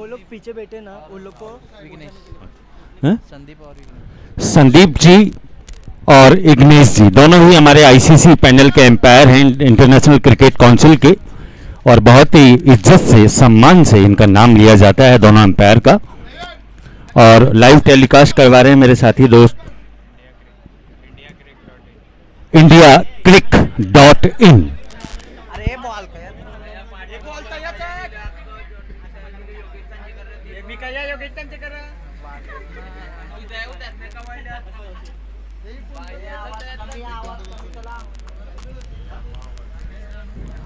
लोग पीछे बैठे ना, उन लोग को संदीप जी और इग्नेश जी दोनों ही हमारे आईसीसी पैनल के एम्पायर हैं, इंटरनेशनल क्रिकेट काउंसिल के, और बहुत ही इज्जत से सम्मान से इनका नाम लिया जाता है दोनों एम्पायर का। और लाइव टेलीकास्ट करवा रहे हैं मेरे साथी दोस्त indiacrick.in।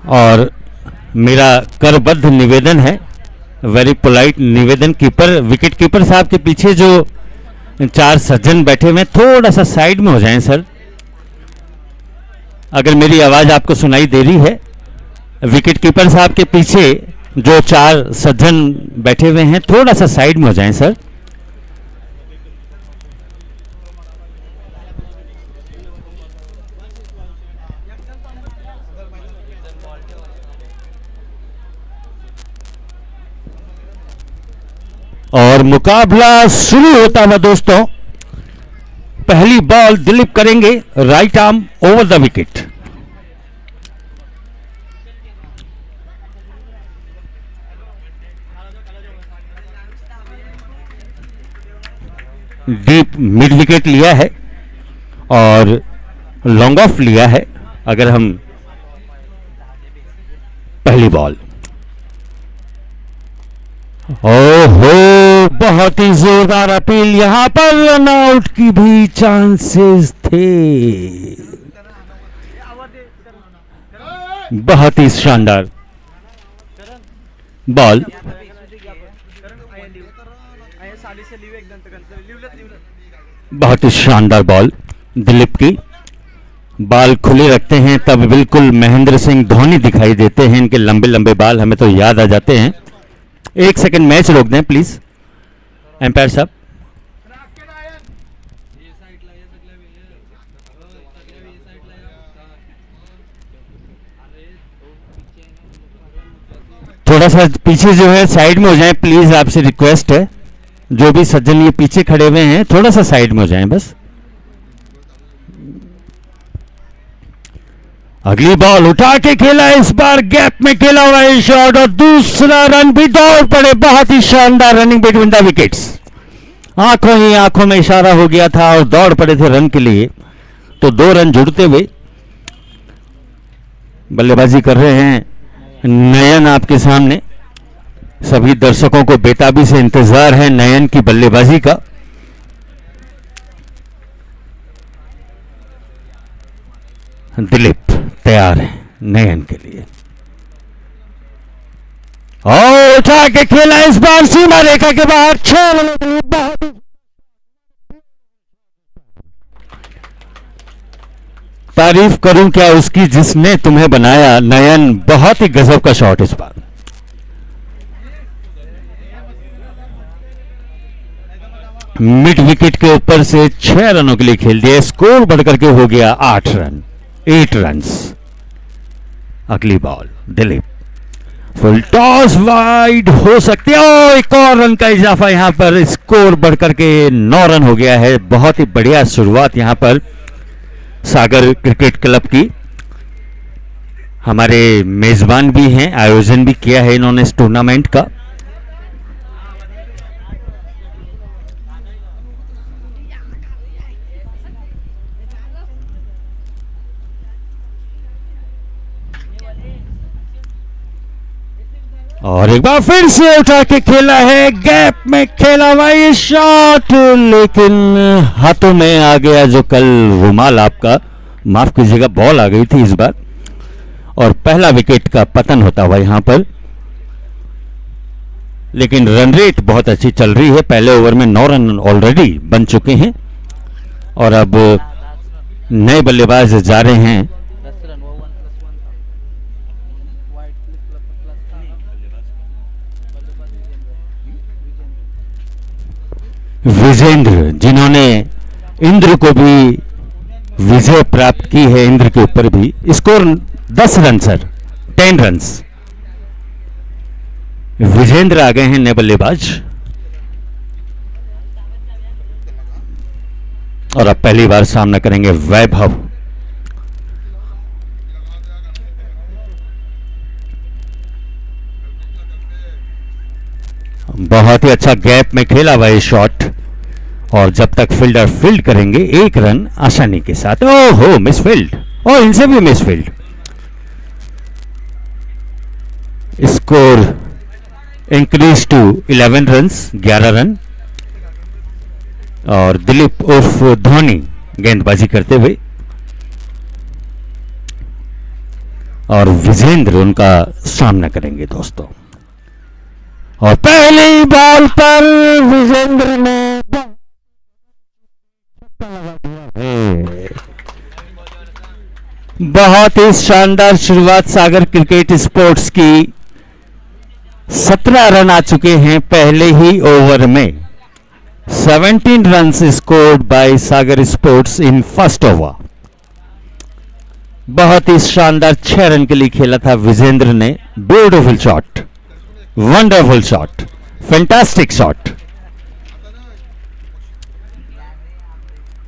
और मेरा करबद्ध निवेदन है, वेरी पोलाइट निवेदन, विकेट कीपर साहब के पीछे जो 4 सज्जन बैठे हुए थोड़ा सा साइड में हो जाएं सर, अगर मेरी आवाज आपको सुनाई दे रही है। विकेट कीपर साहब के पीछे जो 4 सज्जन बैठे हुए हैं थोड़ा सा साइड में हो जाएं सर। और मुकाबला शुरू होता हुआ दोस्तों, पहली बॉल दिलीप करेंगे right arm over the wicket. Deep mid wicket लिया है और लॉन्ग ऑफ लिया है। अगर हम पहली बॉल, ओहो बहुत ही जोरदार अपील, यहां पर रन आउट की भी चांसेस थे। बहुत ही शानदार बॉल, बहुत ही शानदार बॉल दिलीप की। बाल खुले रखते हैं तब बिल्कुल महेंद्र सिंह धोनी दिखाई देते हैं, इनके लंबे लंबे बाल हमें तो याद आ जाते हैं। 1 सेकंड मैच रोक दें प्लीज एम्पायर साहब। थोड़ा सा पीछे जो है साइड में हो जाएं प्लीज, आपसे रिक्वेस्ट है। जो भी सज्जन ये पीछे खड़े हुए हैं थोड़ा सा साइड में हो जाएं बस। अगली बॉल उठा के खेला, इस बार गैप में खेला हुआ है शॉट और दूसरा रन भी, दौड़ पड़े। बहुत ही शानदार रनिंग बिटवीन द विकेट्स, आंखों ही आंखों में इशारा हो गया था और दौड़ पड़े थे रन के लिए। तो 2 रन जुड़ते हुए बल्लेबाजी कर रहे हैं नयन आपके सामने। सभी दर्शकों को बेताबी से इंतजार है नयन की बल्लेबाजी का। दिलीप तैयार है नयन के लिए और उठा के खेला, इस बार सीमा रेखा के बाहर 6 रनों के लिए। बहुत तारीफ करूं क्या उसकी जिसने तुम्हें बनाया नयन, बहुत ही गजब का शॉट इस बार। मिड विकेट के ऊपर से 6 रनों के लिए खेल दिया, स्कोर बढ़कर के हो गया 8 रन, 8 रन्स। अगली ball Dilip, full toss wide हो सकती है और एक और रन का इजाफा, यहां पर स्कोर बढ़कर के 9 रन हो गया है। बहुत ही बढ़िया शुरुआत यहां पर सागर क्रिकेट क्लब की। हमारे मेजबान भी हैं, आयोजन भी किया है इन्होंने इस टूर्नामेंट का। और एक बार फिर से उठा के खेला है, गैप में खेला हुआ ये शॉट, लेकिन हाथों में आ गया जो कल रुमाल, आपका माफ कीजिएगा, बॉल आ गई थी इस बार और पहला विकेट का पतन होता हुआ यहां पर। लेकिन रन रेट बहुत अच्छी चल रही है, पहले ओवर में 9 रन ऑलरेडी बन चुके हैं और अब नए बल्लेबाज जा रहे हैं। विजेंद्र, जिन्होंने इंद्र को भी विजय प्राप्त की है, इंद्र के ऊपर भी। Score 10 run sir, 10 runs. Vijendra आ गए हैं नए बल्लेबाज। और अब पहली बार सामना करेंगे वैभव। बहुत ही अच्छा गैप में खेला हुआ ये शॉट, और जब तक फील्डर फील्ड करेंगे 1 रन आसानी के साथ। ओहो, मिसफील्ड, और इनसे भी misfield. Score increase to 11 runs, 11 run. और दिलीप उर्फ धोनी गेंदबाजी करते हुए, और विजेंद्र उनका सामना करेंगे दोस्तों। और पहली बॉल पर विजेंद्र ने बहुत ही शानदार शुरुआत सागर क्रिकेट स्पोर्ट्स की। 17 रन आ चुके हैं पहले ही ओवर में। 17 runs scored by Sagar sports in first over. बहुत ही शानदार 6 रन के लिए खेला था विजेंद्र ने। Beautiful shot, wonderful shot, fantastic shot.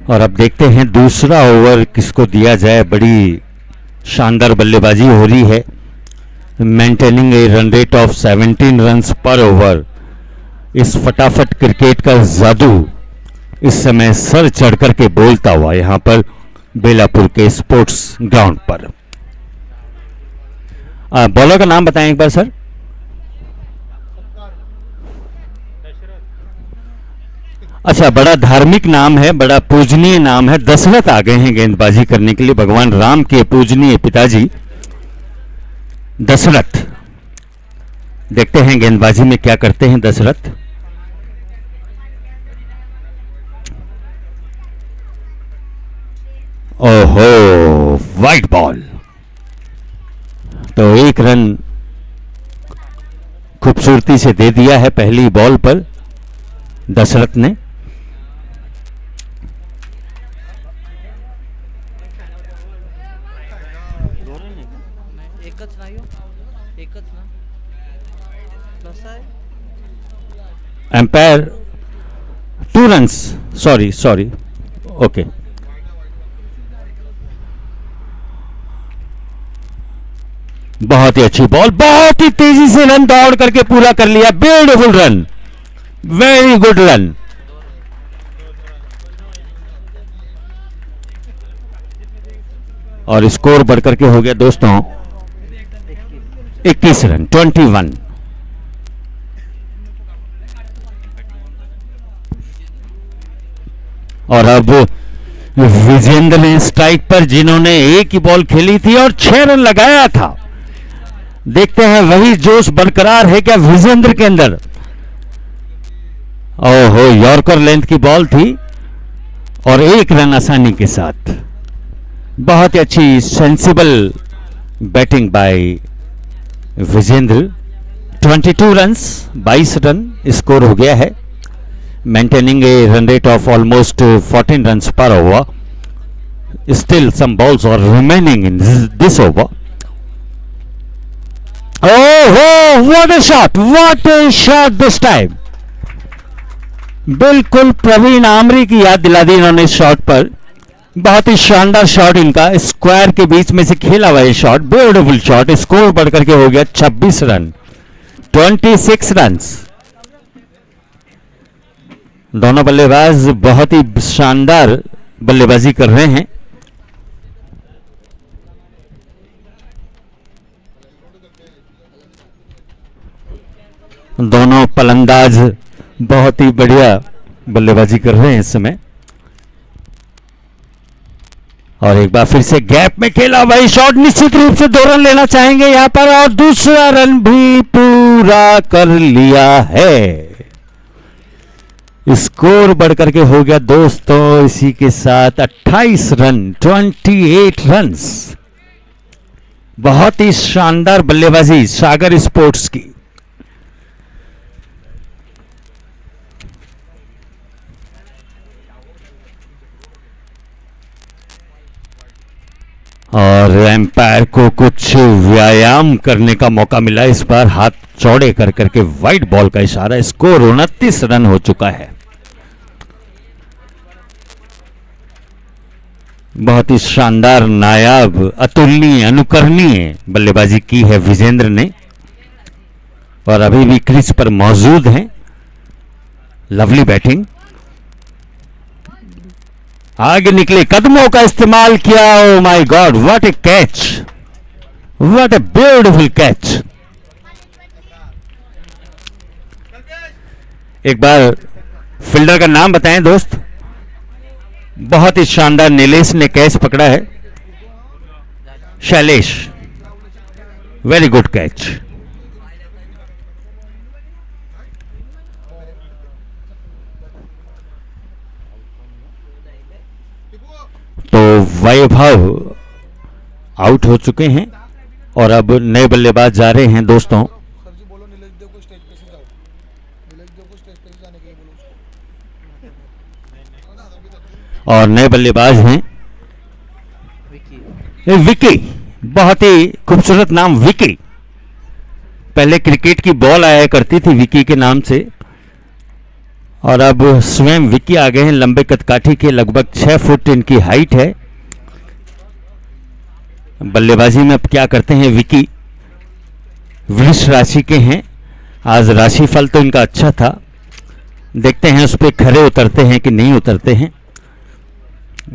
और अब देखते हैं दूसरा ओवर किसको दिया जाए। बड़ी शानदार बल्लेबाजी हो रही है। Maintaining a run rate of 17 runs पर ओवर। इस फटाफट क्रिकेट का जादू इस समय सर चढ़ करके बोलता हुआ यहां पर बेलापुर के स्पोर्ट्स ग्राउंड पर। बॉलर का नाम बताएं एक बार सर। अच्छा, बड़ा धार्मिक नाम है, बड़ा पूजनीय नाम है। दशरथ आ गए हैं गेंदबाजी करने के लिए। भगवान राम के पूजनीय पिताजी दशरथ। देखते हैं गेंदबाजी में क्या करते हैं दशरथ। ओहो, वाइट बॉल। तो 1 रन खूबसूरती से दे दिया है पहली बॉल पर दशरथ ने। Umpire 2 runs, sorry, okay. बहुत ही अच्छी बॉल, बहुत ही तेजी से रन दौड़ करके पूरा कर लिया। Beautiful run, very good run. और स्कोर बढ़कर के हो गया दोस्तों 21 रन, 21। और अब विजेंद्र ने स्ट्राइक पर, जिन्होंने एक ही बॉल खेली थी और 6 रन लगाया था। देखते हैं वही जोश बरकरार है क्या विजेंद्र के अंदर। ओहो, यॉर्कर लेंथ की बॉल थी और 1 रन आसानी के साथ। बहुत ही अच्छी sensible batting by Vijendra. 22 runs, 22 run score हो गया है। Maintaining a run rate of almost 14 runs पर over. Still some balls are remaining in this over. Oh, what a shot! What a shot this time! बिल्कुल प्रवीण आमरी की याद दिला दी इन्होंने इस शॉट पर. बहुत ही शानदार शॉट इनका, स्क्वायर के बीच में से खेला हुआ ये शॉट. Beautiful shot. स्कोर बढ़कर के हो गया 26 रन, 26 रन्स. दोनों बल्लेबाज बहुत ही शानदार बल्लेबाजी कर रहे हैं. दोनों पलंदाज बहुत ही बढ़िया बल्लेबाजी कर रहे हैं इस समय. और एक बार फिर से गैप में खेला वही शॉट. निश्चित रूप से 2 रन लेना चाहेंगे यहां पर और दूसरा रन भी पूरा कर लिया है. स्कोर बढ़कर के हो गया दोस्तों इसी के साथ 28 रन, 28 रन्स. बहुत ही शानदार बल्लेबाजी सागर स्पोर्ट्स की. और एम्पायर को कुछ व्यायाम करने का मौका मिला. इस बार हाथ चौड़े कर करके वाइड बॉल का इशारा। स्कोर 29 रन हो चुका है। बहुत ही शानदार, नायाब, अतुलनीय, अनुकरणीय बल्लेबाजी की है विजेंद्र ने और अभी भी क्रीज पर मौजूद हैं। लवली बैटिंग, आगे निकले, कदमों का इस्तेमाल किया। ओ my God, what A catch, what a beautiful catch. एक बार फील्डर का नाम बताएं दोस्त। बहुत ही शानदार नीलेश ने कैच पकड़ा है। Shailesh, very good catch. तो वैभव आउट हो चुके हैं और अब नए बल्लेबाज जा रहे हैं दोस्तों। और नए बल्लेबाज हैं विकी, बहुत ही खूबसूरत नाम विकी। पहले क्रिकेट की बॉल आया करती थी विकी के नाम से और अब स्वयं विकी आ गए हैं। लंबे कदकाठी के, लगभग 6 फुट इनकी हाइट है। बल्लेबाजी में अब क्या करते हैं विकी, वृष राशि के हैं। आज राशिफल तो इनका अच्छा था, देखते हैं उस पर खरे उतरते हैं कि नहीं उतरते हैं।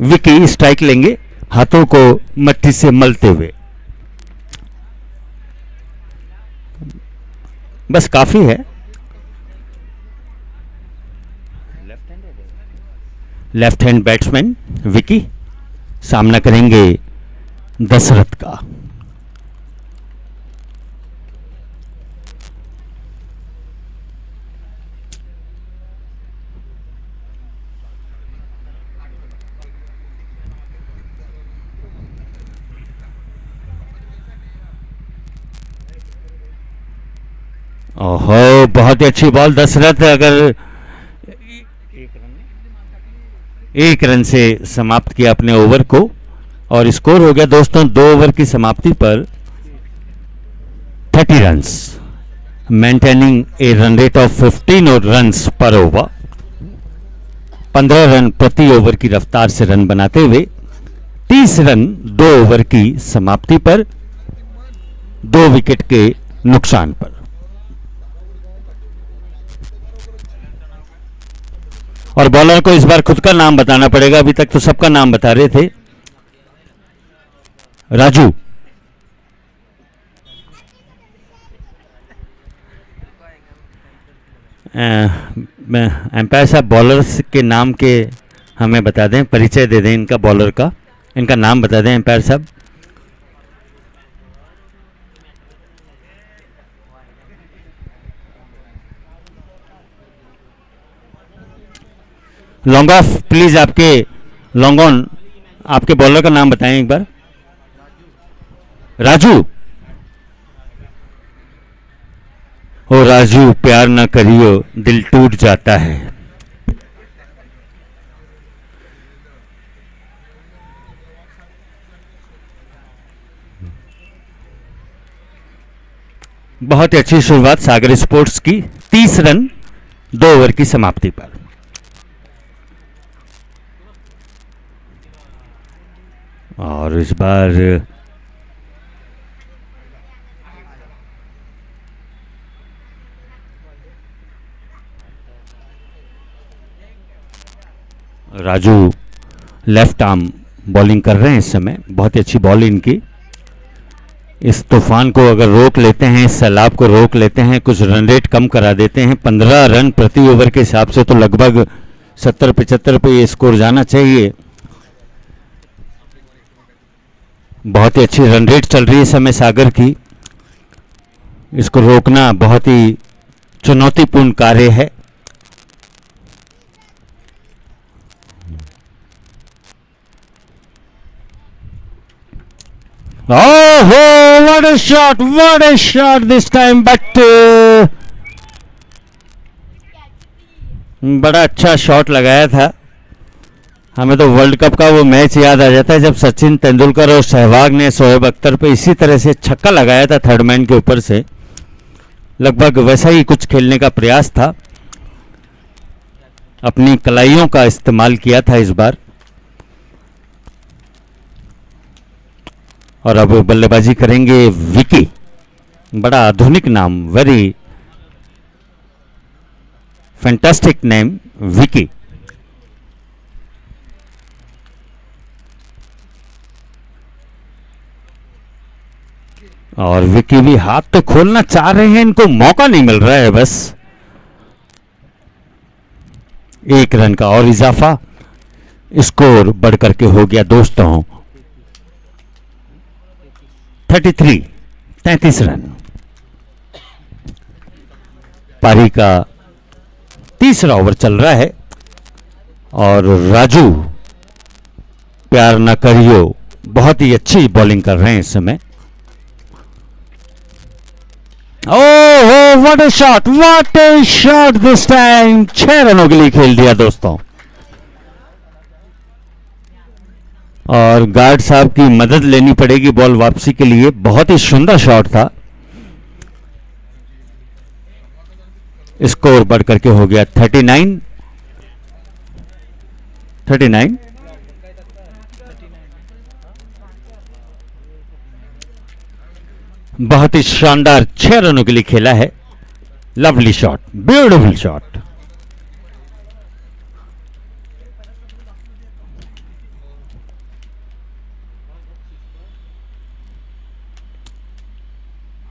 विकी स्ट्राइक लेंगे, हाथों को मट्टी से मलते हुए। बस काफी है। लेफ्ट हैंड बैट्समैन विकी सामना करेंगे दशरथ का। ओहो, बहुत ही अच्छी बॉल दशरथ। अगर एक रन से समाप्त किया अपने ओवर को और स्कोर हो गया दोस्तों 2 ओवर की समाप्ति पर 30 runs, maintaining a run rate of 15 runs पर ओवर। 15 रन प्रति ओवर की रफ्तार से रन बनाते हुए 30 रन 2 ओवर की समाप्ति पर, 2 विकेट के नुकसान पर। और बॉलर को इस बार खुद का नाम बताना पड़ेगा, अभी तक तो सबका नाम बता रहे थे। राजू, एम्पायर साहब बॉलर्स के नाम के हमें बता दें, परिचय दे दें इनका, बॉलर का इनका नाम बता दें एम्पायर साहब। लॉन्ग ऑफ प्लीज, आपके लॉन्ग ऑन, आपके बॉलर का नाम बताएं एक बार। राजू। ओ राजू, प्यार ना करियो, दिल टूट जाता है। बहुत ही अच्छी शुरुआत सागर स्पोर्ट्स की, 30 रन 2 ओवर की समाप्ति पर। और इस बार राजू लेफ्ट आर्म बॉलिंग कर रहे हैं इस समय, बहुत ही अच्छी बॉल इनकी। इस तूफान को अगर रोक लेते हैं, इस सैलाब को रोक लेते हैं, कुछ रन रेट कम करा देते हैं, 15 रन प्रति ओवर के हिसाब से तो लगभग 70-75 पे ये स्कोर जाना चाहिए। बहुत ही अच्छी रन रेट चल रही है इस समय सागर की, इसको रोकना बहुत ही चुनौतीपूर्ण कार्य है। Oh, what a shot this time, but बड़ा अच्छा शॉट लगाया था। हमें तो वर्ल्ड कप का वो मैच याद आ जाता है जब सचिन तेंदुलकर और सहवाग ने शोएब अख्तर पे इसी तरह से छक्का लगाया था थर्ड मैन के ऊपर से। लगभग वैसा ही कुछ खेलने का प्रयास था, अपनी कलाइयों का इस्तेमाल किया था इस बार। और अब बल्लेबाजी करेंगे विकी, बड़ा आधुनिक नाम, वेरी फैंटास्टिक नेम विकी। और विकी भी हाथ तो खोलना चाह रहे हैं, इनको मौका नहीं मिल रहा है बस। 1 रन का और इजाफा, स्कोर बढ़कर के हो गया दोस्तों 33 रन। पारी का तीसरा ओवर चल रहा है और राजू प्यार न करियो बहुत ही अच्छी बॉलिंग कर रहे हैं इस समय। Oh what A shot this time, 6 रनों के लिए खेल दिया दोस्तों। और गार्ड साहब की मदद लेनी पड़ेगी बॉल वापसी के लिए, बहुत ही सुंदर शॉट था। स्कोर बढ़कर के हो गया 39। बहुत ही शानदार 6 रनों के लिए खेला है। Lovely shot, beautiful shot.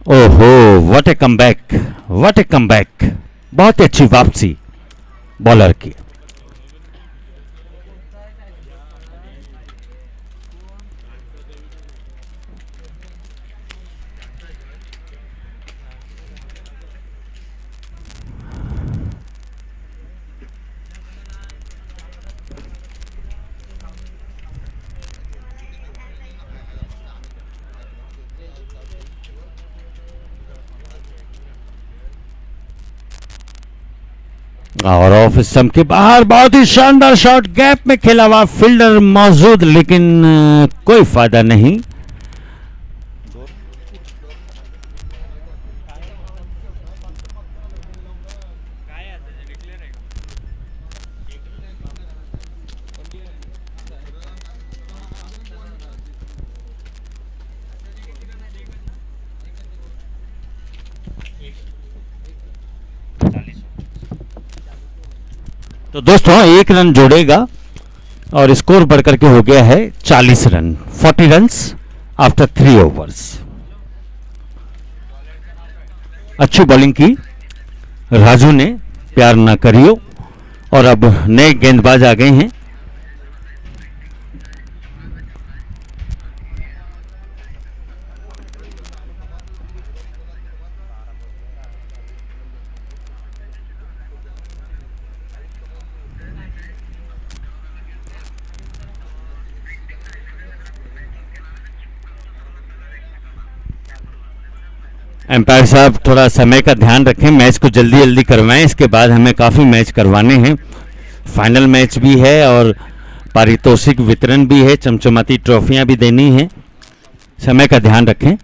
ओहो व्हाट ए कमबैक, बहुत ही अच्छी वापसी बॉलर की। और ऑफ स्टंप के बाहर बहुत ही शानदार शॉट, गैप में खेला हुआ, फील्डर मौजूद लेकिन कोई फायदा नहीं। तो दोस्तों 1 रन जोड़ेगा और स्कोर बढ़कर के हो गया है 40 रन, 40 रन्स आफ्टर 3 ओवर्स। अच्छी बॉलिंग की राजू ने, प्यार ना करियो। और अब नए गेंदबाज आ गए हैं। एम्पायर साहब थोड़ा समय का ध्यान रखें, मैच को जल्दी जल्दी करवाएं, इसके बाद हमें काफ़ी मैच करवाने हैं। फाइनल मैच भी है और पारितोषिक वितरण भी है, चमचमाती ट्रॉफियां भी देनी है, समय का ध्यान रखें।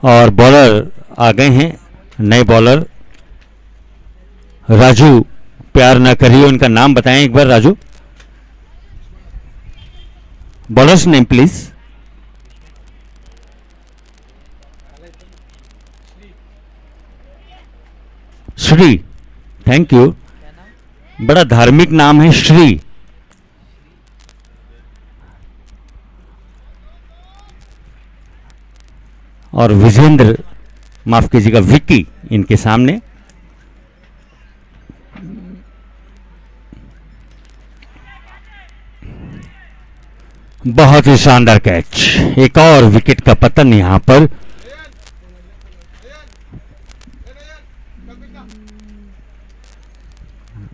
और बॉलर आ गए हैं, नए बॉलर राजू, प्यार ना करिए, उनका नाम बताएं एक बार Raju, bowlers name please. Shri, thank you, बड़ा धार्मिक नाम है श्री। और विजेंद्र, माफ कीजिएगा विक्की इनके सामने। बहुत ही शानदार कैच, एक और विकेट का पतन यहां पर।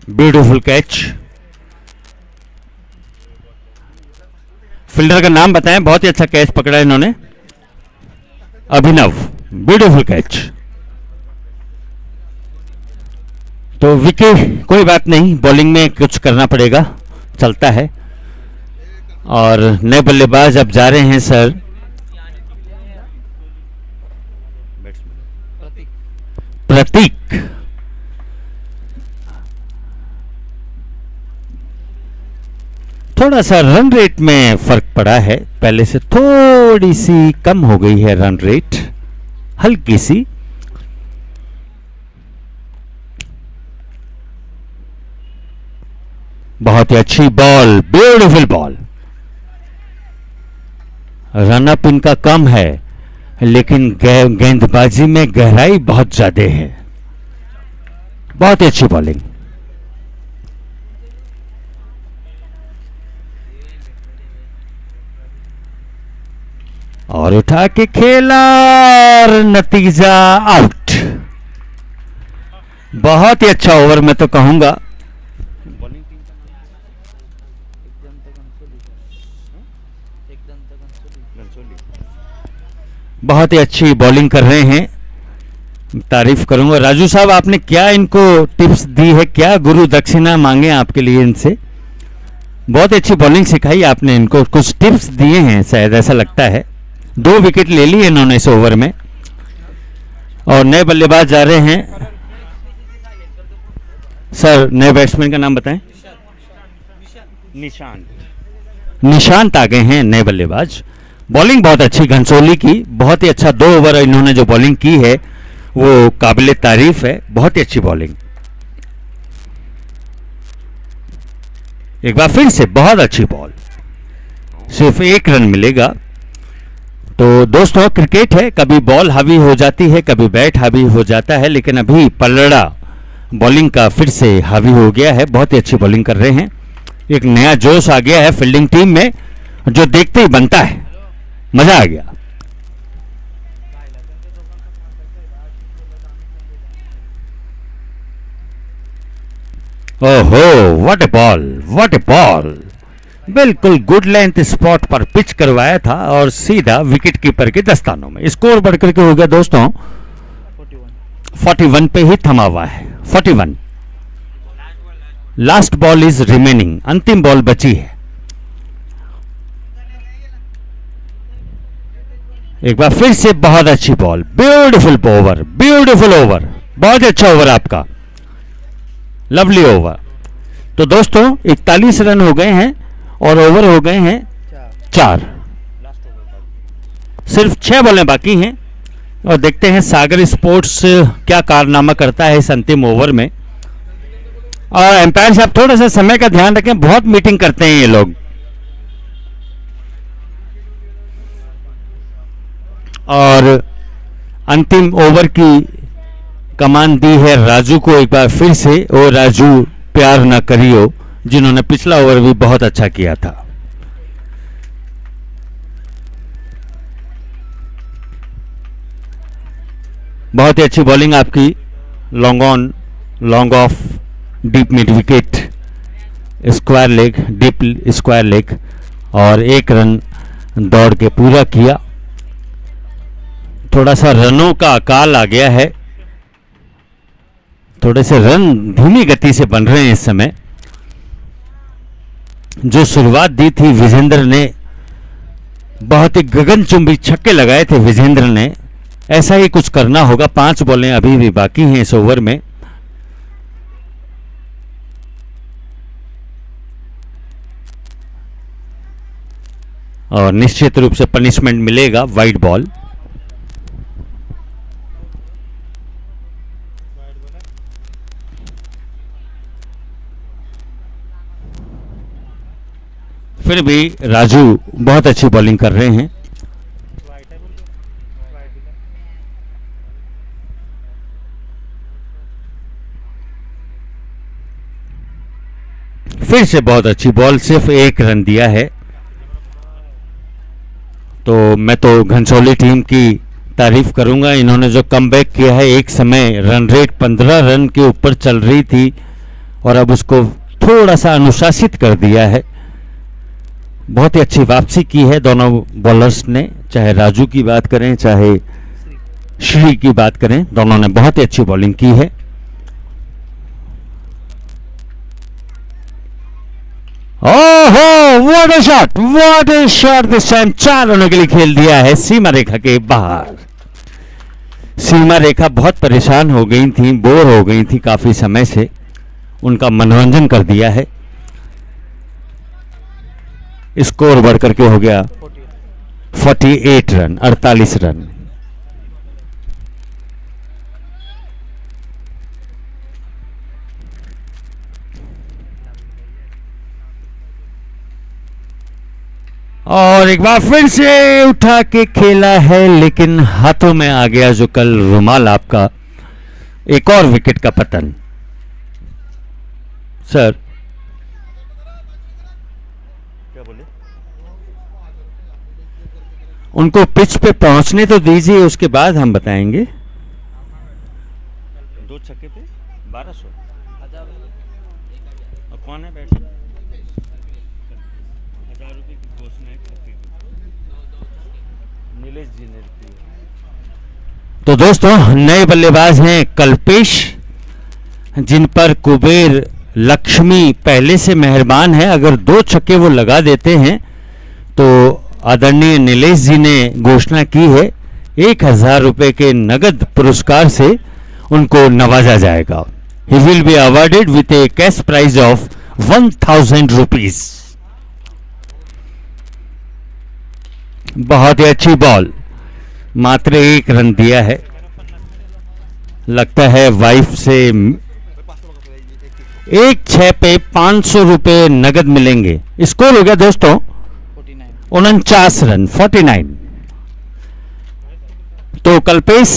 Beautiful catch. फील्डर का नाम बताएं, बहुत ही अच्छा कैच पकड़ा इन्होंने, अभिनव, ब्यूटीफुल कैच। तो विकेट, कोई बात नहीं, बॉलिंग में कुछ करना पड़ेगा, चलता है। और नए बल्लेबाज अब जा रहे हैं सर प्रतीक। थोड़ा सा रन रेट में फर्क पड़ा है, पहले से थोड़ी सी कम हो गई है रन रेट, हल्की सी। बहुत ही अच्छी ball, beautiful ball. Run up इनका कम है लेकिन गेंदबाजी में गहराई बहुत ज्यादा है। बहुत ही अच्छी बॉलिंग। और उठा के खेला और नतीजा आउट। बहुत ही अच्छा ओवर मैं तो कहूंगा। बहुत ही अच्छी बॉलिंग कर रहे हैं, तारीफ करूंगा। राजू साहब आपने क्या इनको टिप्स दी है, क्या गुरु दक्षिणा मांगे आपके लिए इनसे? बहुत अच्छी बॉलिंग सिखाई आपने इनको, कुछ टिप्स दिए हैं शायद, ऐसा लगता है। 2 विकेट ले लिए इन्होंने इस ओवर में। और नए बल्लेबाज जा रहे हैं सर, नए बैट्समैन का नाम बताएं। निशांत आ गए हैं नए बल्लेबाज। बॉलिंग बहुत अच्छी घनसोली की, बहुत ही अच्छा 2 ओवर इन्होंने जो बॉलिंग की है वो काबिले तारीफ है। बहुत ही अच्छी बॉलिंग। एक बार फिर से बहुत अच्छी बॉल, सिर्फ 1 रन मिलेगा। तो दोस्तों क्रिकेट है, कभी बॉल हावी हो जाती है, कभी बैट हावी हो जाता है, लेकिन अभी पलड़ा बॉलिंग का फिर से हावी हो गया है। बहुत ही अच्छी बॉलिंग कर रहे हैं। एक नया जोश आ गया है फील्डिंग टीम में, जो देखते ही बनता है, मजा आ गया। ओहो, what A ball, what A ball. बिल्कुल गुड लेंथ स्पॉट पर पिच करवाया था और सीधा विकेट कीपर के दस्तानों में। स्कोर बढ़कर के हो गया दोस्तों 41 पे ही थमा हुआ है। 41। लास्ट बॉल इज रिमेनिंग, अंतिम बॉल बची है। एक बार फिर से बहुत अच्छी ball, beautiful over, beautiful over, बहुत अच्छा ओवर आपका, लवली ओवर। तो दोस्तों 41 रन हो गए हैं और ओवर हो गए हैं 4। सिर्फ 6 बॉलें बाकी हैं और देखते हैं सागर स्पोर्ट्स क्या कारनामा करता है इस अंतिम ओवर में। और एम्पायर साहब थोड़ा सा समय का ध्यान रखें, बहुत मीटिंग करते हैं ये लोग। और अंतिम ओवर की कमान दी है राजू को एक बार फिर से। ओ राजू प्यार ना करियो, जिन्होंने पिछला ओवर भी बहुत अच्छा किया था। बहुत ही अच्छी बॉलिंग आपकी, long on, long off, deep mid wicket, square leg, deep square leg, और 1 रन दौड़ के पूरा किया। थोड़ा सा रनों का अकाल आ गया है, थोड़े से रन धीमी गति से बन रहे हैं इस समय। जो शुरुआत दी थी विजेंद्र ने, बहुत ही गगनचुंबी छक्के लगाए थे विजेंद्र ने, ऐसा ही कुछ करना होगा। 5 बॉलें अभी भी बाकी हैं इस ओवर में। और निश्चित रूप से पनिशमेंट मिलेगा, वाइड बॉल। फिर भी राजू बहुत अच्छी बॉलिंग कर रहे हैं। फिर से बहुत अच्छी बॉल, सिर्फ 1 रन दिया है। तो मैं तो घनसोली टीम की तारीफ करूंगा, इन्होंने जो कमबैक किया है। एक समय रन रेट 15 रन के ऊपर चल रही थी और अब उसको थोड़ा सा अनुशासित कर दिया है। बहुत ही अच्छी वापसी की है दोनों बॉलर्स ने, चाहे राजू की बात करें चाहे श्री की बात करें, दोनों ने बहुत ही अच्छी बॉलिंग की है। ओहो what a shot this time 4 रनों के लिए खेल दिया है सीमा रेखा के बाहर। सीमा रेखा बहुत परेशान हो गई थी, बोर हो गई थी काफी समय से, उनका मनोरंजन कर दिया है। स्कोर बढ़कर के हो गया 48 रन, 48 रन। और एक बार फिर से उठा के खेला है, लेकिन हाथों में आ गया जो कल रुमाल आपका। एक और विकेट का पतन। सर क्या बोले? उनको पिच पे पहुंचने तो दीजिए, उसके बाद हम बताएंगे। 2 छक्के पे 1200। और कौन है बैट्समैन? 1000 रुपए की घोषणा है छक्के की। नीलेश जी ने की। तो दोस्तों नए बल्लेबाज हैं कल्पेश, जिन पर कुबेर लक्ष्मी पहले से मेहरबान है। अगर 2 छक्के वो लगा देते हैं तो आदरणीय नीलेश जी ने घोषणा की है 1000 रुपए के नगद पुरस्कार से उनको नवाजा जाएगा। He will be awarded with a cash prize of 1000 rupees. बहुत ही अच्छी बॉल, मात्र 1 रन दिया है। लगता है वाइफ से 1-6 पे 500 रुपए नगद मिलेंगे। स्कोर हो गया दोस्तों 49 रन, 49। तो कल्पेश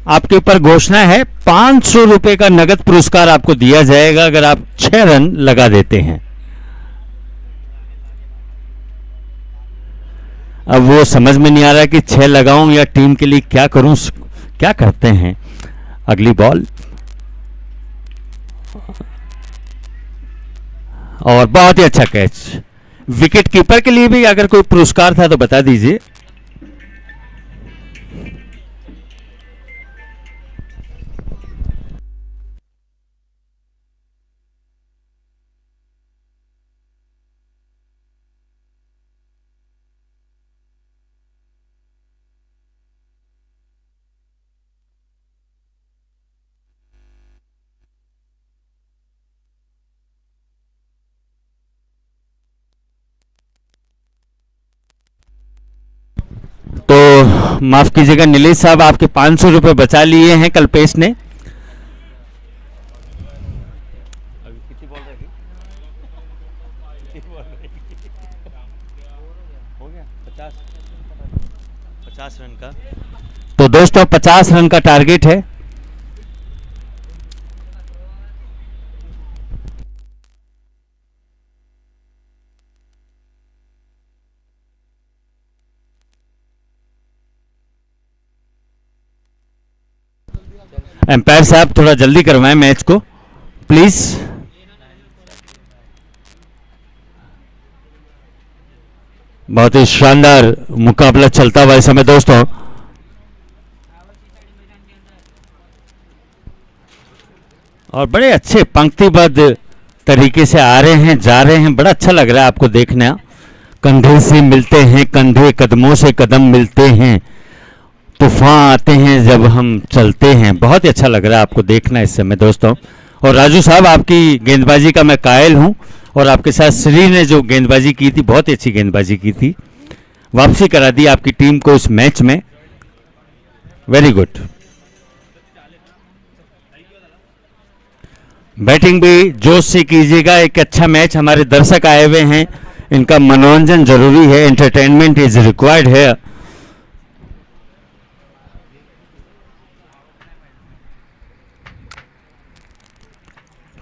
आपके ऊपर घोषणा है 500 रुपए का नगद पुरस्कार आपको दिया जाएगा अगर आप 6 रन लगा देते हैं। अब वो समझ में नहीं आ रहा कि 6 लगाऊं या टीम के लिए क्या करूं, क्या करते हैं। अगली बॉल और बहुत ही अच्छा कैच। विकेट कीपर के लिए भी अगर कोई पुरस्कार था तो बता दीजिए। तो माफ कीजिएगा नीलेश साहब, आपके 500 रुपए बचा लिए हैं कल्पेश ने। अभी कितनी बॉल रहेगी? हो गया 50 रन का। तो दोस्तों 50 रन का टारगेट है। एम्पायर साहब थोड़ा जल्दी करवाएं मैच को प्लीज। बहुत ही शानदार मुकाबला चलता हुआ इस समय दोस्तों। और बड़े अच्छे पंक्तिबद्ध तरीके से आ रहे हैं, जा रहे हैं, बड़ा अच्छा लग रहा है आपको देखना। कंधे से मिलते हैं कंधे, कदमों से कदम मिलते हैं, तूफान आते हैं जब हम चलते हैं। बहुत ही अच्छा लग रहा है आपको देखना इस समय दोस्तों। और राजू साहब आपकी गेंदबाजी का मैं कायल हूं, और आपके साथ श्री ने जो गेंदबाजी की थी बहुत ही अच्छी गेंदबाजी की थी, वापसी करा दी आपकी टीम को इस मैच में। Very good. बैटिंग भी जोश से कीजिएगा। एक अच्छा मैच, हमारे दर्शक आए हुए हैं, इनका मनोरंजन जरूरी है, एंटरटेनमेंट इज रिक्वायर्ड है।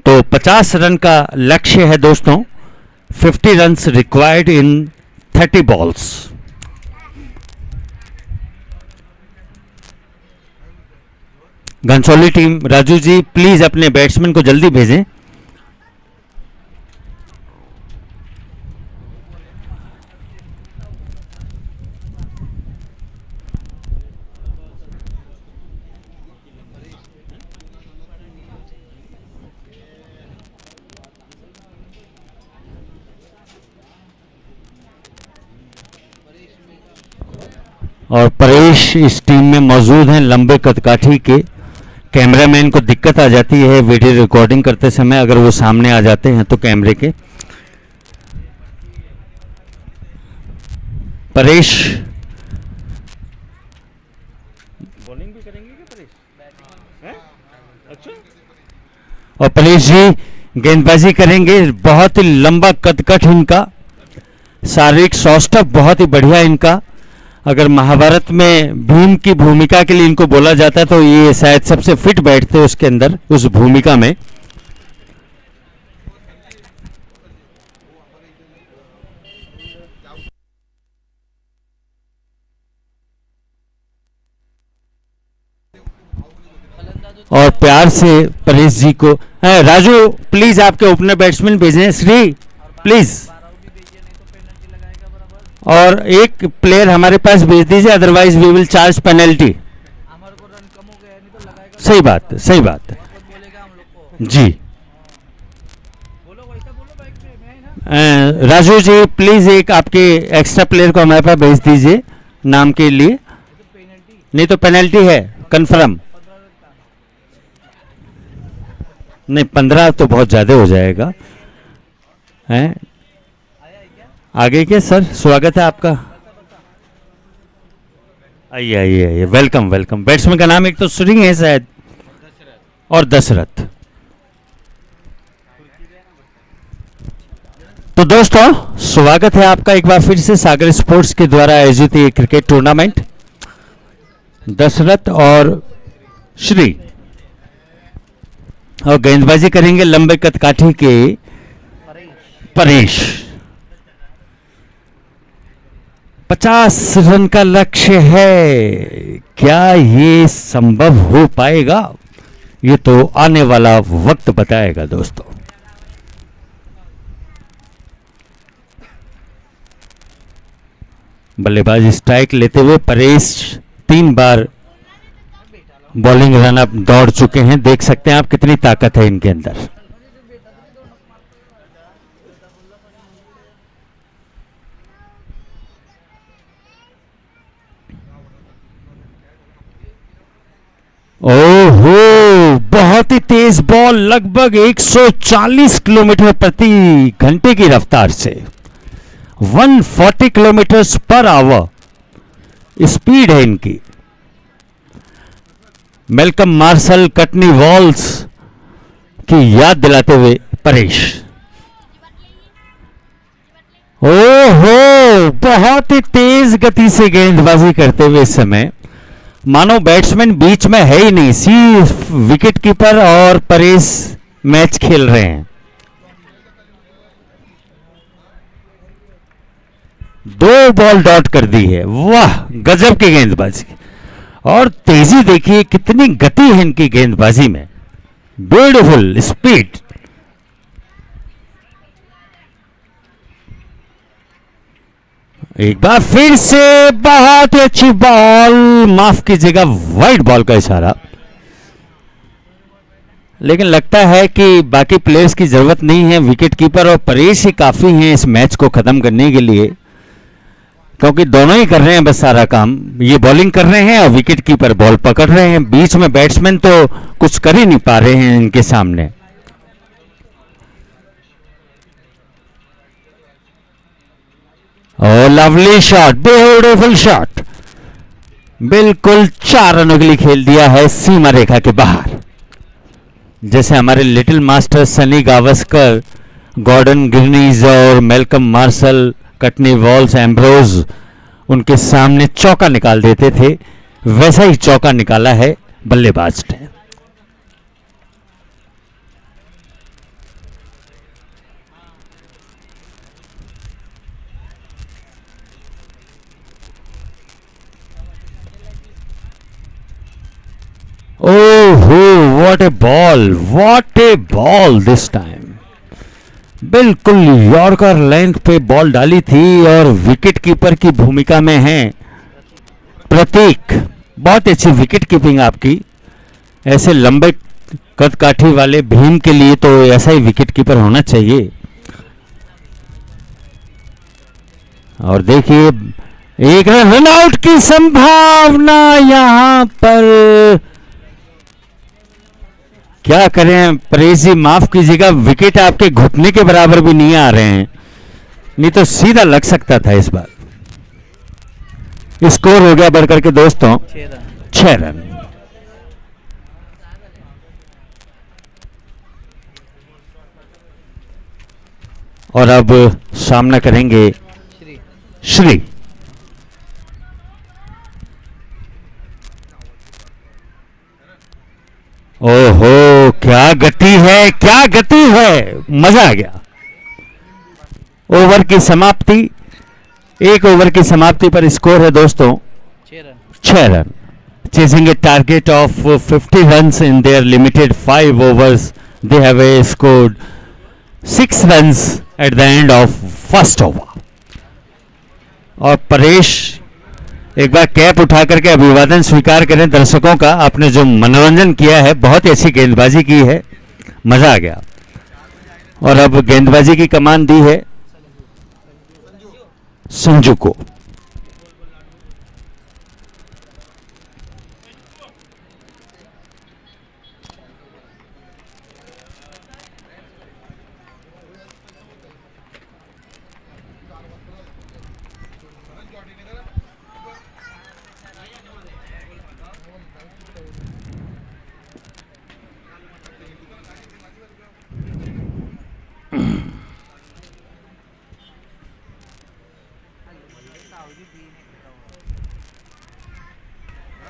तो 50 रन का लक्ष्य है दोस्तों। 50 runs required in 30 balls. Ghansoli team, Raju ji please अपने बैट्समैन को जल्दी भेजें। और परेश इस टीम में मौजूद हैं, लंबे कदकाठी के। कैमरामैन को दिक्कत आ जाती है वीडियो रिकॉर्डिंग करते समय, अगर वो सामने आ जाते हैं तो कैमरे के। परेश बॉलिंग भी करेंगे क्या परेश? हैं? अच्छा। और परेश जी गेंदबाजी करेंगे। बहुत ही लंबा कदकट इनका, शारीरिक सौष्ठव बहुत ही बढ़िया इनका। अगर महाभारत में भीम की भूमिका के लिए इनको बोला जाता है तो ये शायद सबसे फिट बैठते उसके अंदर, उस भूमिका में। और प्यार से परेश जी को, राजू प्लीज आपके ओपनर बैट्समैन भेजें, श्री प्लीज। और एक प्लेयर हमारे पास भेज दीजिए, otherwise we will charge penalty. सही बात, सही बात जी। राजू जी प्लीज एक आपके एक्स्ट्रा प्लेयर को हमारे पास भेज दीजिए नाम के लिए। नहीं तो पेनल्टी है कंफर्म। नहीं 15 तो बहुत ज़्यादा हो जाएगा। हैं आगे क्या सर, स्वागत है आपका। आइए आइए आइए, वेलकम वेलकम। बैट्समैन का नाम एक तो सुरिंग है शायद, और दशरथ। तो दोस्तों स्वागत है आपका एक बार फिर से सागर स्पोर्ट्स के द्वारा आयोजित ये क्रिकेट टूर्नामेंट। दशरथ और श्री और गेंदबाजी करेंगे लंबे कदकाठी के परेश। 50 रन का लक्ष्य है, क्या ये संभव हो पाएगा? ये तो आने वाला वक्त बताएगा दोस्तों। बल्लेबाज स्ट्राइक लेते हुए परेश 3 बार बॉलिंग रन अप दौड़ चुके हैं। देख सकते हैं आप कितनी ताकत है इनके अंदर। ओहो, बहुत ही तेज बॉल, लगभग 140 किलोमीटर प्रति घंटे की रफ्तार से 140 किलोमीटर पर आवर स्पीड है इनकी। मेलकम मार्शल, कटनी वॉल्स की याद दिलाते हुए परेश। ओहो, बहुत ही तेज गति से गेंदबाजी करते हुए इस समय मानो बैट्समैन बीच में है ही नहीं, सिर्फ विकेट कीपर और परेश मैच खेल रहे हैं। 2 बॉल डॉट कर दी है। वाह, गजब की गेंदबाजी। और तेजी देखिए, कितनी गति है इनकी गेंदबाजी में, ब्यूटीफुल स्पीड। एक बार फिर से बहुत ही अच्छी बॉल, माफ कीजिएगा वाइड बॉल का इशारा। लेकिन लगता है कि बाकी प्लेयर्स की जरूरत नहीं है, विकेट कीपर और परेश ही काफी हैं इस मैच को खत्म करने के लिए, क्योंकि दोनों ही कर रहे हैं बस सारा काम। ये बॉलिंग कर रहे हैं और विकेट कीपर बॉल पकड़ रहे हैं। बीच में बैट्समैन तो कुछ कर ही नहीं पा रहे हैं इनके सामने। और लवली शॉट, ब्यूटीफुल शॉट, बिल्कुल 4 रनों के लिए खेल दिया है सीमा रेखा के बाहर। जैसे हमारे little master Sunny Gavaskar, Gordon Greenidge और Malcolm Marshall, Courtney Walsh, Ambrose उनके सामने चौका निकाल देते थे, वैसा ही चौका निकाला है बल्लेबाज ने। ओहो, what A ball this time. बिल्कुल यॉर्कर लेंथ पे बॉल डाली थी और विकेट कीपर की भूमिका में है प्रतीक। बहुत अच्छी विकेट कीपिंग आपकी। ऐसे लंबे कद काठी वाले भीम के लिए तो ऐसा ही विकेट कीपर होना चाहिए। और देखिए एक रन आउट की संभावना यहां पर। क्या करें परेश जी, माफ कीजिएगा, विकेट आपके घुटने के बराबर भी नहीं आ रहे हैं, नहीं तो सीधा लग सकता था इस बार। स्कोर हो गया बढ़कर के दोस्तों 6 रन। और अब सामना करेंगे श्री। ओहो, क्या गति है, क्या गति है, मजा आ गया। ओवर की समाप्ति, एक ओवर की समाप्ति पर स्कोर है दोस्तों 6 run. Chasing A target of 50 runs in their limited 5 overs, they have scored 6 runs at the end of first over. और परेश एक बार कैप उठा करके अभिवादन स्वीकार करें दर्शकों का। आपने जो मनोरंजन किया है, बहुत ही अच्छी गेंदबाजी की है, मजा आ गया। और अब गेंदबाजी की कमान दी है संजू को।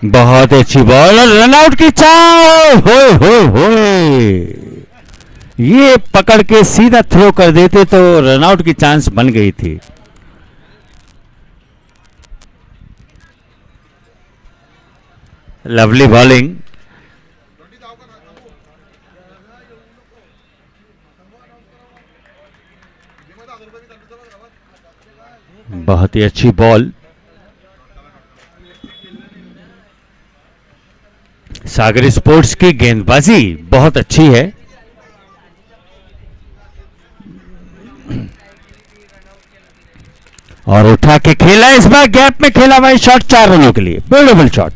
बहुत अच्छी बॉल, रनआउट की चाल, हो ये पकड़ के सीधा थ्रो कर देते तो रनआउट की चांस बन गई थी। Lovely bowling. बहुत ही अच्छी बॉल। सागर स्पोर्ट्स की गेंदबाजी बहुत अच्छी है। और उठा के खेला, इस बार गैप में खेला भाई शॉट 4 रनों के लिए, ब्यूटीफुल शॉट।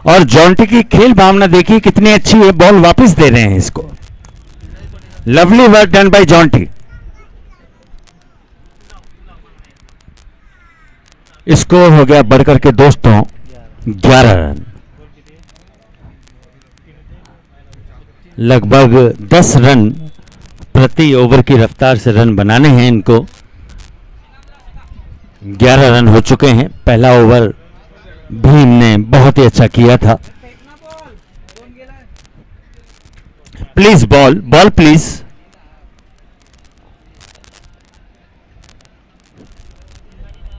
और जॉन्टी की खेल भावना देखिए कितनी अच्छी है, बॉल वापस दे रहे हैं इसको। Lovely work done by Jonty. Score हो गया बढ़कर के दोस्तों 11 रन। लगभग 10 रन प्रति ओवर की रफ्तार से रन बनाने हैं इनको। 11 रन हो चुके हैं। पहला ओवर भी इनने बहुत ही अच्छा किया था। Please ball, ball please.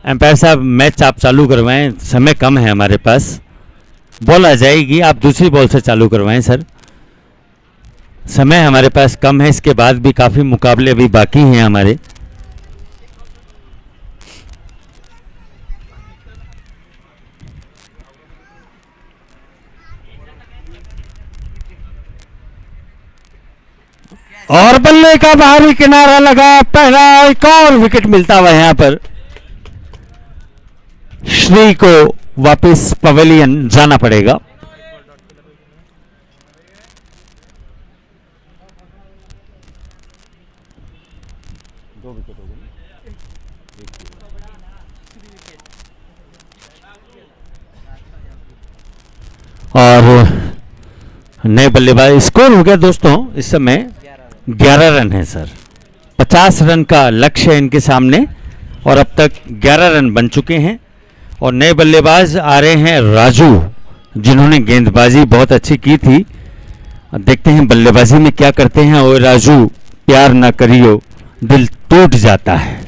Umpire साहब मैच आप चालू करवाएं, समय कम है हमारे पास। बॉल आ जाएगी, आप दूसरी बॉल से चालू करवाएं सर, समय हमारे पास कम है। इसके बाद भी काफी मुकाबले अभी बाकी हैं हमारे। और बल्ले का बाहरी किनारा लगा, पहला एक और विकेट मिलता हुआ यहां पर। श्री को वापस पवेलियन जाना पड़ेगा। और नए बल्लेबाज। स्कोर हो गया दोस्तों इस समय 11 रन है सर। 50 रन का लक्ष्य है इनके सामने और अब तक 11 रन बन चुके हैं। और नए बल्लेबाज आ रहे हैं राजू, जिन्होंने गेंदबाजी बहुत अच्छी की थी। देखते हैं बल्लेबाजी में क्या करते हैं। और राजू, प्यार ना करियो दिल टूट जाता है।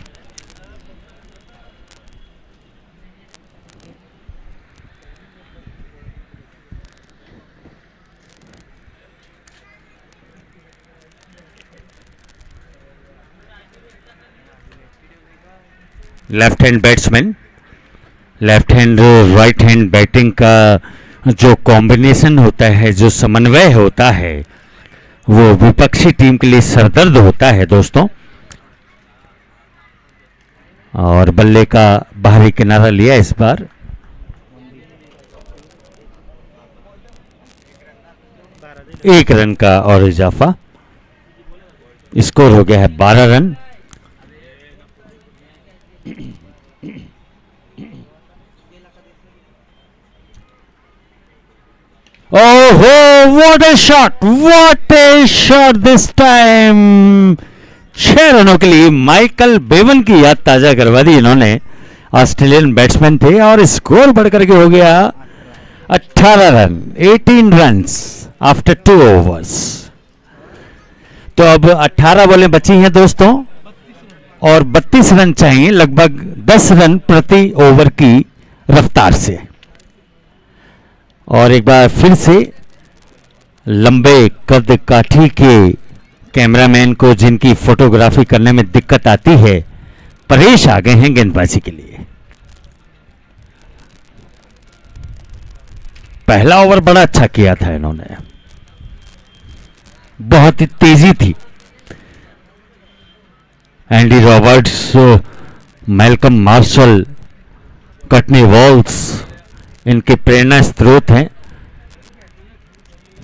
Left hand batsman, left hand right hand batting का जो कॉम्बिनेशन होता है, जो समन्वय होता है, वो विपक्षी टीम के लिए सरदर्द होता है दोस्तों। और बल्ले का बाहरी किनारा लिया इस बार। एक रन का और इजाफा, स्कोर हो गया है 12 रन। ओहो, what A shot this time. 6 रनों के लिए माइकल बेवन की याद ताजा करवा दी इन्होंने। ऑस्ट्रेलियन बैट्समैन थे और स्कोर बढ़कर के हो गया 18 रन, 18 रन्स आफ्टर 2 ओवर्स। तो अब 18 बॉलें बची हैं दोस्तों और 32 रन चाहिए, लगभग 10 रन प्रति ओवर की रफ्तार से। और एक बार फिर से लंबे कद काठी के कैमरामैन को जिनकी फोटोग्राफी करने में दिक्कत आती है, परेश आ गए हैं गेंदबाजी के लिए। पहला ओवर बड़ा अच्छा किया था इन्होंने, बहुत ही तेजी थी। Andy Roberts, Malcolm martial, Courtney walls इनके प्रेरणा स्रोत हैं।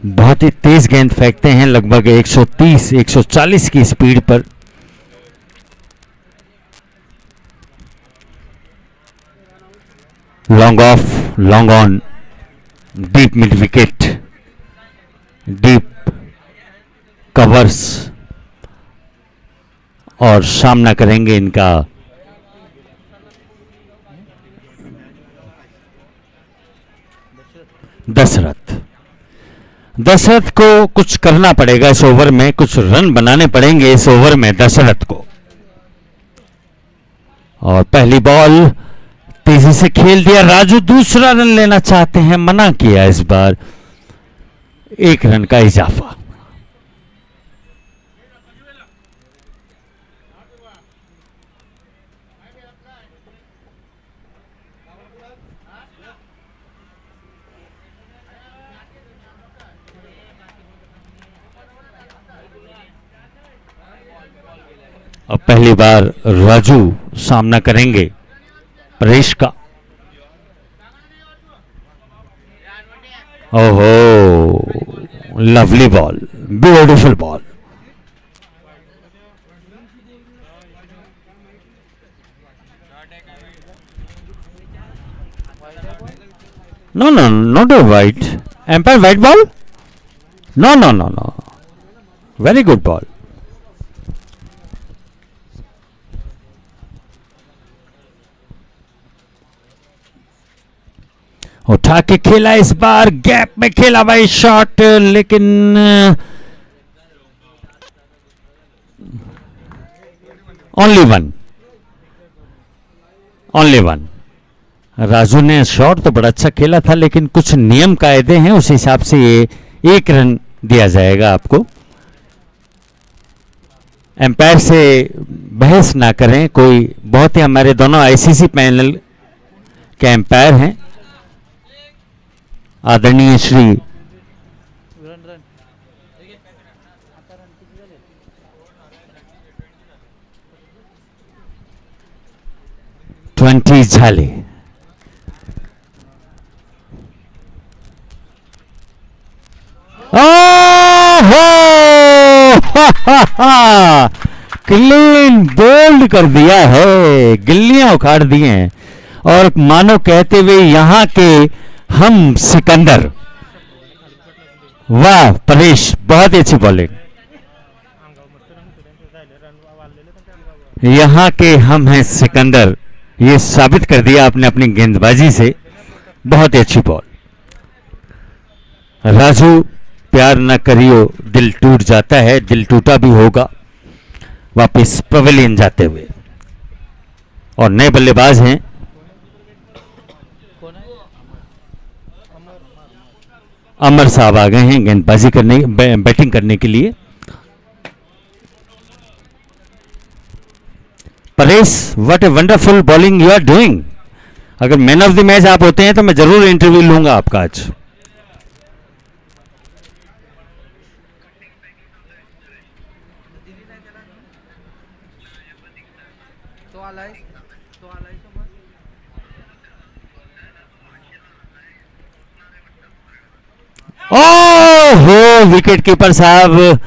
बहुत ही तेज गेंद फेंकते हैं, लगभग 130-140 की स्पीड पर। Long off, long on, deep mid wicket, deep covers और सामना करेंगे इनका दशरथ को कुछ करना पड़ेगा इस ओवर में, कुछ रन बनाने पड़ेंगे इस ओवर में दशरथ को। और पहली बॉल तेजी से खेल दिया, राजू दूसरा रन लेना चाहते हैं, मना किया इस बार। 1 रन का इजाफा। अब पहली बार राजू सामना करेंगे परेश का। ओहो, lovely ball, beautiful ball. No no, not a wide. Umpire wide ball? No no no no, very good ball. उठा के खेला इस बार, गैप में खेला भाई शॉट, लेकिन ओनली वन। राजू ने शॉट तो बड़ा अच्छा खेला था, लेकिन कुछ नियम कायदे हैं, उस हिसाब से ये 1 रन दिया जाएगा आपको। एम्पायर से बहस ना करें कोई, बहुत ही हमारे दोनों आईसीसी पैनल के एम्पायर हैं, आदरणीय श्री रन 20 झाले। क्लीन बोल्ड कर दिया है, गिल्लियां उखाड़ दी हैं। और मानो कहते हुए यहां के हम सिकंदर। वाह परेश, बहुत ही अच्छी बॉलिंग। यहां के हम हैं सिकंदर, ये साबित कर दिया आपने अपनी गेंदबाजी से। बहुत ही अच्छी बॉल। राजू, प्यार न करियो दिल टूट जाता है, दिल टूटा भी होगा वापस पवेलियन जाते हुए। और नए बल्लेबाज हैं अमर साहब, आ गए हैं गेंदबाजी करने, बैटिंग करने के लिए। Paresh, what a wonderful bowling you are doing. अगर मैन ऑफ द मैच आप होते हैं तो मैं जरूर इंटरव्यू लूंगा आपका आज। तो आला है ओहो, विकेट कीपर साहब,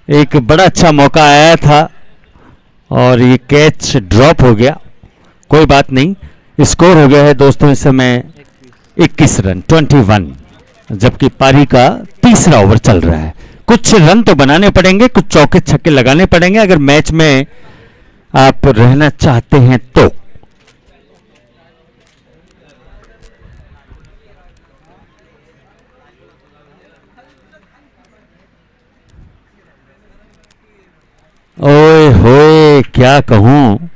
एक बड़ा अच्छा मौका आया था और ये कैच ड्रॉप हो गया। कोई बात नहीं, स्कोर हो गया है दोस्तों इस समय 21 रन 21, जबकि पारी का तीसरा ओवर चल रहा है। कुछ रन तो बनाने पड़ेंगे, कुछ चौके छक्के लगाने पड़ेंगे अगर मैच में आप रहना चाहते हैं तो। ओए होए, क्या कहूं,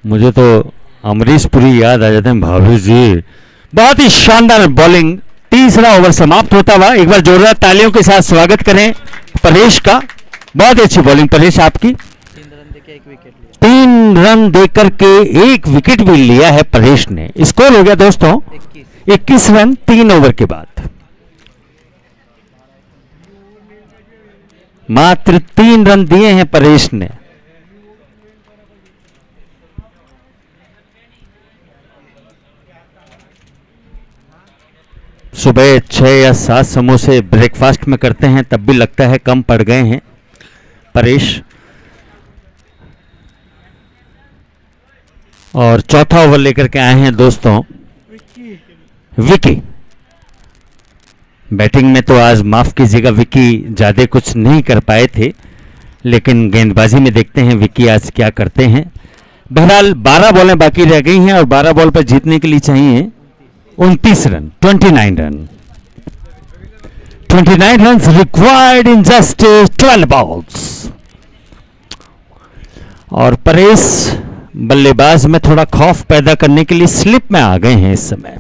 मुझे तो अमरीश पुरी याद आ जाते हैं। भाभी जी, बहुत ही शानदार बॉलिंग। तीसरा ओवर समाप्त होता हुआ एक बार जोरदार तालियों के साथ स्वागत करें परेश का। बहुत अच्छी बॉलिंग परेश आपकी। 3 रन देके 1 विकेट लिया। 3 रन देकर के 1 विकेट भी लिया है परेश ने। स्कोर हो गया दोस्तों 21 रन 3 ओवर के बाद। मात्र 3 रन दिए हैं परेश ने। सुबह 6 या 7 समोसे ब्रेकफास्ट में करते हैं तब भी लगता है कम पड़ गए हैं परेश। और चौथा ओवर लेकर के आए हैं दोस्तों विकी। बैटिंग में तो आज माफ कीजिएगा विकी ज्यादा कुछ नहीं कर पाए थे, लेकिन गेंदबाजी में देखते हैं विकी आज क्या करते हैं। बहरहाल 12 बॉलें बाकी रह गई हैं और 12 बॉल पर जीतने के लिए चाहिए 29 run 29 run 29 runs required in just 12 balls। और परेश बल्लेबाज में थोड़ा खौफ पैदा करने के लिए स्लिप में आ गए हैं इस समय।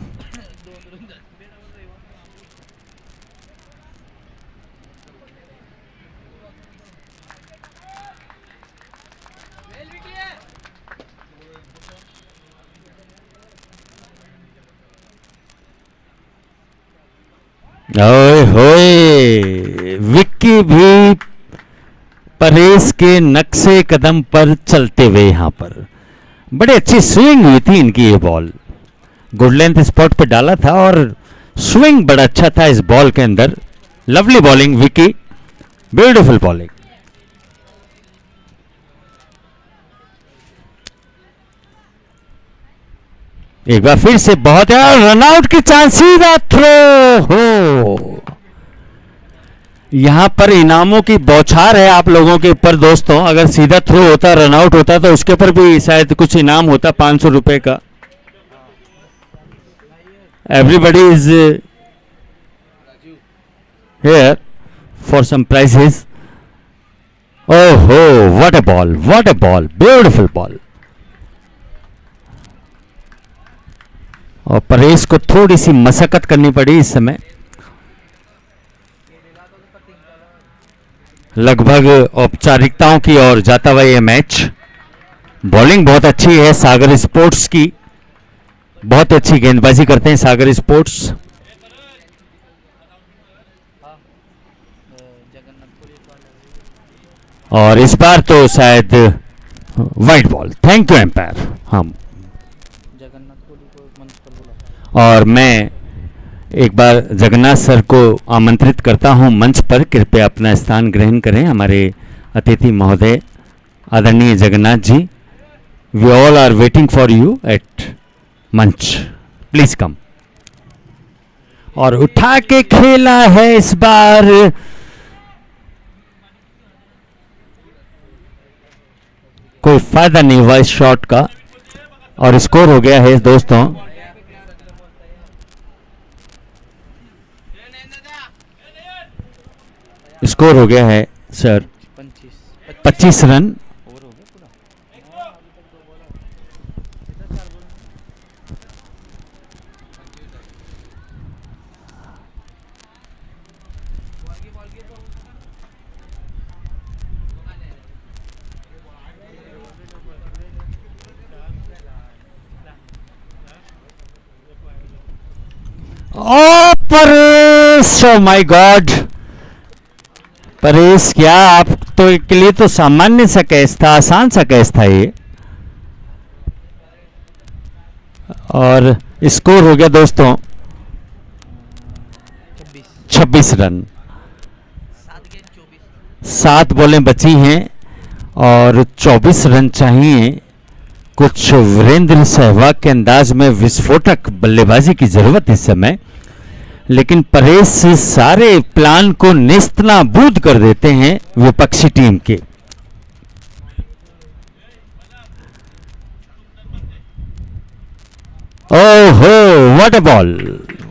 ओए होए, विक्की भी परेश के नक्शे कदम पर चलते हुए यहां पर बड़ी अच्छी स्विंग हुई थी इनकी। ये बॉल गुड लेंथ स्पॉट पे डाला था और स्विंग बड़ा अच्छा था इस बॉल के अंदर। Lovely bowling Vicky, beautiful bowling. एक बार फिर से बहुत रन आउट की चांस, सीधा थ्रो हो। यहां पर इनामों की बौछार है आप लोगों के ऊपर दोस्तों। अगर सीधा थ्रो होता, रन आउट होता तो उसके ऊपर भी शायद कुछ इनाम होता 500 रुपए का। Everybody is here for some prizes. ओहो, what a ball, what a ball, beautiful ball. और परेश को थोड़ी सी मशक्कत करनी पड़ी इस समय। लगभग औपचारिकताओं की ओर जाता हुआ यह मैच। बॉलिंग बहुत अच्छी है सागर स्पोर्ट्स की, बहुत अच्छी गेंदबाजी करते हैं सागर स्पोर्ट्स। और इस बार तो शायद wide ball. Thank you umpire. हम और मैं एक बार जगन्नाथ सर को आमंत्रित करता हूं मंच पर, कृपया अपना स्थान ग्रहण करें। हमारे अतिथि महोदय आदरणीय Jagannath ji, we all are waiting for you at मंच, प्लीज कम। और उठा के खेला है इस बार, कोई फायदा नहीं हुआ इस शॉट का। और स्कोर हो गया है दोस्तों स्कोर हो गया है सर 25 रन। ओ Paresh, oh my god Paresh, क्या आप तो के लिए तो सामान्य सा कैच था, आसान सा कैच था ये। और स्कोर हो गया दोस्तों 26 रन। 7 गेंद 24। 7 बॉलें बची हैं और 24 रन चाहिए। कुछ वीरेंद्र सहवाग के अंदाज में विस्फोटक बल्लेबाजी की जरूरत इस समय, लेकिन परेश सारे प्लान को नेस्तनाबूद कर देते हैं विपक्षी टीम के। ओहो, what a ball,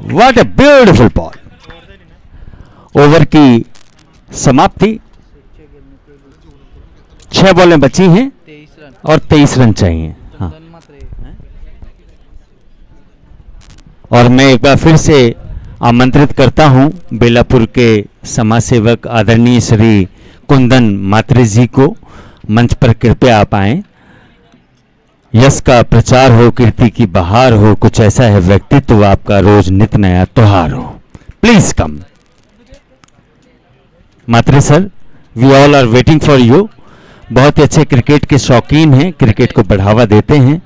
what a beautiful ball. Over की समाप्ति। 6 बॉलें बची हैं 23 रन। और 23 रन चाहिए। हाँ, चंदन मात्रे हैं। और मैं एक बार फिर से आमंत्रित करता हूं बेलापुर के समाज सेवक आदरणीय श्री कुंदन मात्रे जी को मंच पर कृपया आप आएं। यश का प्रचार हो, कीर्ति की बहार हो, कुछ ऐसा है व्यक्तित्व आपका, रोज नित नया त्योहार हो। Please come Matre sir, we all are waiting for you. बहुत ही अच्छे क्रिकेट के शौकीन हैं, क्रिकेट को बढ़ावा देते हैं।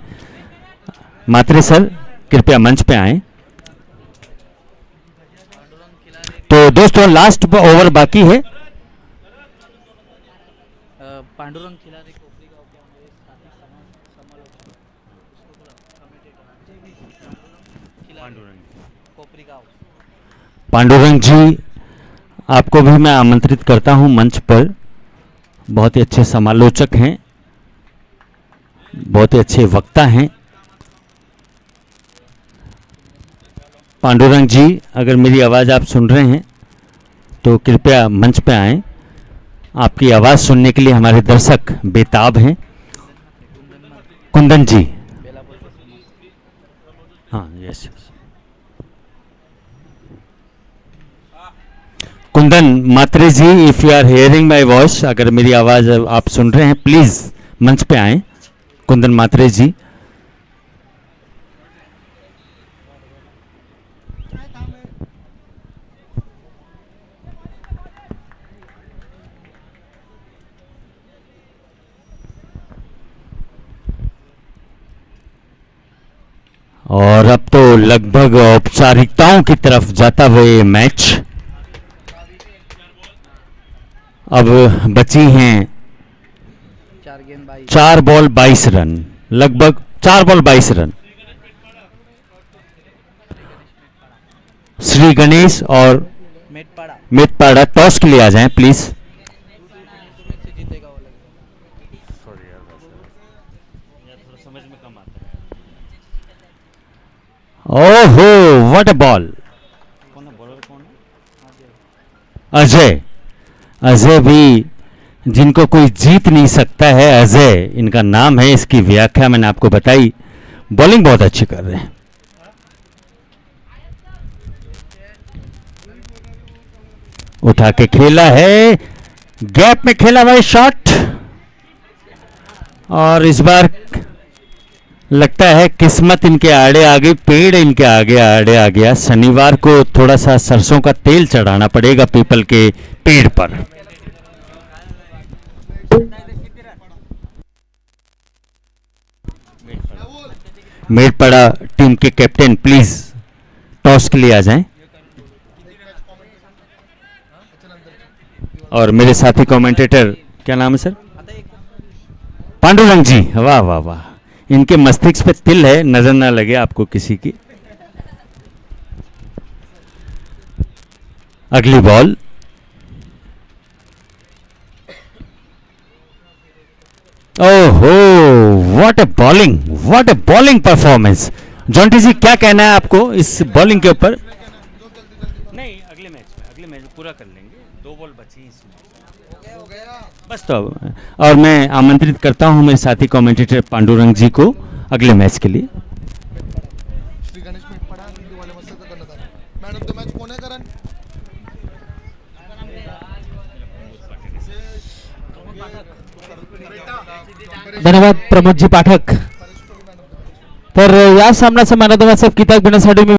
मात्रे सर कृपया मंच पे आएं। तो दोस्तों लास्ट ओवर बाकी है। पांडुरंग खिलाड़ी कोपरी गांव के हमारे साथी समालोचक कोपरी गांव। पांडुरंग जी, आपको भी मैं आमंत्रित करता हूं मंच पर। बहुत ही अच्छे समालोचक हैं, बहुत ही अच्छे वक्ता हैं। पांडुरंग जी, अगर मेरी आवाज़ आप सुन रहे हैं तो कृपया मंच पे आएं। आपकी आवाज़ सुनने के लिए हमारे दर्शक बेताब हैं। कुंदन जी, हाँ yes, Kundan Matre ji, if you are hearing my voice, अगर मेरी आवाज़ आप सुन रहे हैं प्लीज़ मंच पे आएं। कुंदन मात्रे जी। और अब तो लगभग औपचारिकताओं की तरफ जाता हुआ ये मैच। अब बची हैं 4 गेंद 22। 4 बॉल 22 रन, लगभग 4 बॉल 22 रन। श्री गणेश और मेटपाड़ा मेटपाड़ा टॉस के लिए आ जाएं प्लीज। से जीतेगा वो लगेगा। सॉरी यार थोड़ा समझ में कम आता है। ओहो, व्हाट अ बॉल। कौन है बॉलर, कौन है? अजय। अजय भी, जिनको कोई जीत नहीं सकता है, अजय इनका नाम है। इसकी व्याख्या मैंने आपको बताई। बॉलिंग बहुत अच्छी कर रहे हैं। उठा के खेला है, गैप में खेला हुआ शॉट, और इस बार लगता है किस्मत इनके आड़े आ गई, पेड़ इनके आगे आड़े आ गया। शनिवार को थोड़ा सा सरसों का तेल चढ़ाना पड़ेगा पीपल के पेड़ पर। मेरपड़ा टीम के कैप्टन प्लीज टॉस के लिए आ जाएं। और मेरे साथी कमेंटेटर, क्या नाम है सर? पांडुरंग जी। वाह वाह वाह, इनके मस्तिष्क पे तिल है, नजर ना लगे आपको किसी की। अगली बॉल। ओहो, what a bowling, what a bowling performance. Jonty ji, क्या कहना है आपको इस बॉलिंग के ऊपर? नहीं, अगले मैच में पूरा कर लेंगे। 2 बॉल बची इसमें बस। तो और मैं आमंत्रित करता हूं मेरे साथी कमेंटेटर पांडुरंग जी को अगले मैच के लिए। श्री गणेश मेटपाड़ा हिंदू वाले मस्त करण्यात आलं। मॅन ऑफ द मॅच कोण आहे करण? धन्यवाद प्रमोद जी पाठक। तर या सामन्याचा मॅन ऑफ द मॅच किताब घेण्यासाठी मी